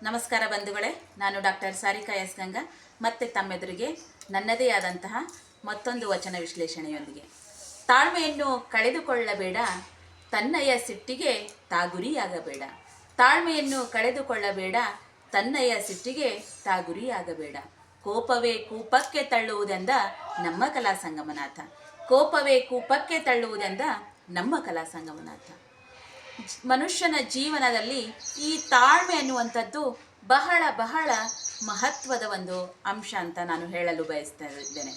ನಮಸ್ಕಾರ ಬಂಧುಗಳೇ, ನಾನು ಡಾಕ್ಟರ್ ಸಾರಿಕಾ ಎಸ್ ಗಂಗಾ ಮತ್ತೆ ತಮ್ಮೆದುರಿಗೆ ನನ್ನದೇ ಆದಂತಹ ಮತ್ತೊಂದು ವಚನ ವಿಶ್ಲೇಷಣೆಯೊಂದಿಗೆ. ತಾಳ್ಮೆಯನ್ನು ಕಳೆದುಕೊಳ್ಳಬೇಡ, ತನ್ನಯ ಸಿಟ್ಟಿಗೆ ತಾಗುರಿಯಾಗಬೇಡ. ತಾಳ್ಮೆಯನ್ನು ಕಳೆದುಕೊಳ್ಳಬೇಡ, ತನ್ನಯ ಸಿಟ್ಟಿಗೆ ತಾಗುರಿಯಾಗಬೇಡ. ಕೋಪವೇ ಕೂಪಕ್ಕೆ ತಳ್ಳುವುದೆಂದ ನಮ್ಮ ಕಲಾ ಸಂಗಮನಾಥ. ಕೋಪವೇ ಕೂಪಕ್ಕೆ ತಳ್ಳುವುದೆಂದ ನಮ್ಮ ಕಲಾ ಸಂಗಮನಾಥ. ಮನುಷ್ಯನ ಜೀವನದಲ್ಲಿ ಈ ತಾಳ್ಮೆ ಅನ್ನುವಂಥದ್ದು ಬಹಳ ಬಹಳ ಮಹತ್ವದ ಒಂದು ಅಂಶ ಅಂತ ನಾನು ಹೇಳಲು ಬಯಸ್ತಾ ಇದ್ದೇನೆ.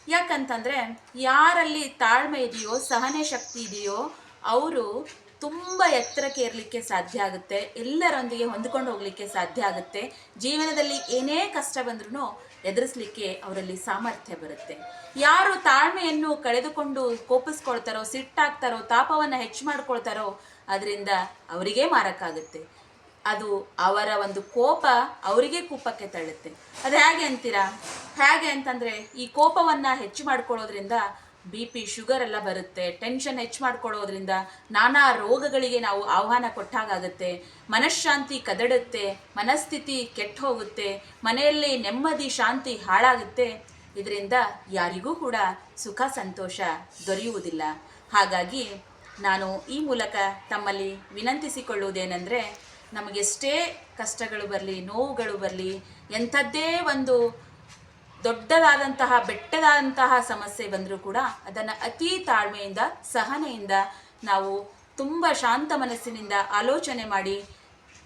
ಯಾಕಂತಂದರೆ ಯಾರಲ್ಲಿ ತಾಳ್ಮೆ ಇದೆಯೋ, ಸಹನೆ ಶಕ್ತಿ ಇದೆಯೋ, ಅವರು ತುಂಬ ಎತ್ತರಕ್ಕೆ ಏರಲಿಕ್ಕೆ ಸಾಧ್ಯ ಆಗುತ್ತೆ, ಎಲ್ಲರೊಂದಿಗೆ ಹೊಂದ್ಕೊಂಡು ಹೋಗಲಿಕ್ಕೆ ಸಾಧ್ಯ ಆಗುತ್ತೆ. ಜೀವನದಲ್ಲಿ ಏನೇ ಕಷ್ಟ ಬಂದ್ರೂ ಎದುರಿಸಲಿಕ್ಕೆ ಅವರಲ್ಲಿ ಸಾಮರ್ಥ್ಯ ಬರುತ್ತೆ. ಯಾರು ತಾಳ್ಮೆಯನ್ನು ಕಳೆದುಕೊಂಡು ಕೋಪಿಸ್ಕೊಳ್ತಾರೋ, ಸಿಟ್ಟಾಗ್ತಾರೋ, ತಾಪವನ್ನು ಹೆಚ್ಚು ಮಾಡ್ಕೊಳ್ತಾರೋ ಅದರಿಂದ ಅವರಿಗೇ ಮಾರಕ್ಕಾಗುತ್ತೆ. ಅದು ಅವರ ಒಂದು ಕೋಪ ಅವರಿಗೆ ಕೂಪಕ್ಕೆ ತಳ್ಳುತ್ತೆ. ಅದು ಹೇಗೆ ಅಂತೀರಾ? ಹೇಗೆ ಅಂತಂದರೆ, ಈ ಕೋಪವನ್ನು ಹೆಚ್ಚು ಮಾಡ್ಕೊಳ್ಳೋದ್ರಿಂದ BP ಶುಗರ್ ಎಲ್ಲ ಬರುತ್ತೆ. ಟೆನ್ಷನ್ ಹೆಚ್ಚು ಮಾಡ್ಕೊಳ್ಳೋದ್ರಿಂದ ನಾನಾ ರೋಗಗಳಿಗೆ ನಾವು ಆಹ್ವಾನ ಕೊಟ್ಟಾಗುತ್ತೆ. ಮನಃಶಾಂತಿ ಕದಡುತ್ತೆ, ಮನಸ್ಥಿತಿ ಕೆಟ್ಟು ಹೋಗುತ್ತೆ, ಮನೆಯಲ್ಲಿ ನೆಮ್ಮದಿ ಶಾಂತಿ ಹಾಳಾಗುತ್ತೆ. ಇದರಿಂದ ಯಾರಿಗೂ ಕೂಡ ಸುಖ ಸಂತೋಷ ದೊರೆಯುವುದಿಲ್ಲ. ಹಾಗಾಗಿ ನಾನು ಈ ಮೂಲಕ ತಮ್ಮಲ್ಲಿ ವಿನಂತಿಸಿಕೊಳ್ಳುವುದೇನೆಂದರೆ, ನಮಗೆಷ್ಟೇ ಕಷ್ಟಗಳು ಬರಲಿ, ನೋವುಗಳು ಬರಲಿ, ಎಂಥದ್ದೇ ಒಂದು ದೊಡ್ಡದಾದಂತಹ ಬೆಟ್ಟದಾದಂತಹ ಸಮಸ್ಯೆ ಬಂದರೂ ಕೂಡ ಅದನ್ನು ಅತೀ ತಾಳ್ಮೆಯಿಂದ, ಸಹನೆಯಿಂದ ನಾವು ತುಂಬ ಶಾಂತ ಮನಸ್ಸಿನಿಂದ ಆಲೋಚನೆ ಮಾಡಿ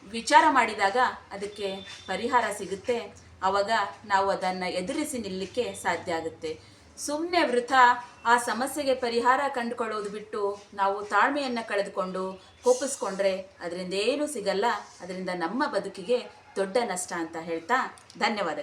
ವಿಚಾರ ಮಾಡಿದಾಗ ಅದಕ್ಕೆ ಪರಿಹಾರ ಸಿಗುತ್ತೆ. ಆವಾಗ ನಾವು ಅದನ್ನು ಎದುರಿಸಿ ನಿಲ್ಲಲಿಕ್ಕೆ ಸಾಧ್ಯ ಆಗುತ್ತೆ. ಸುಮ್ಮನೆ ವೃಥಾ ಆ ಸಮಸ್ಯೆಗೆ ಪರಿಹಾರ ಕಂಡುಕೊಳ್ಳೋದು ಬಿಟ್ಟು ನಾವು ತಾಳ್ಮೆಯನ್ನು ಕಳೆದುಕೊಂಡು ಕೋಪಿಸ್ಕೊಂಡ್ರೆ ಅದರಿಂದ ಏನೂ ಸಿಗಲ್ಲ. ಅದರಿಂದ ನಮ್ಮ ಬದುಕಿಗೆ ದೊಡ್ಡ ನಷ್ಟ ಅಂತ ಹೇಳ್ತಾ ಧನ್ಯವಾದ.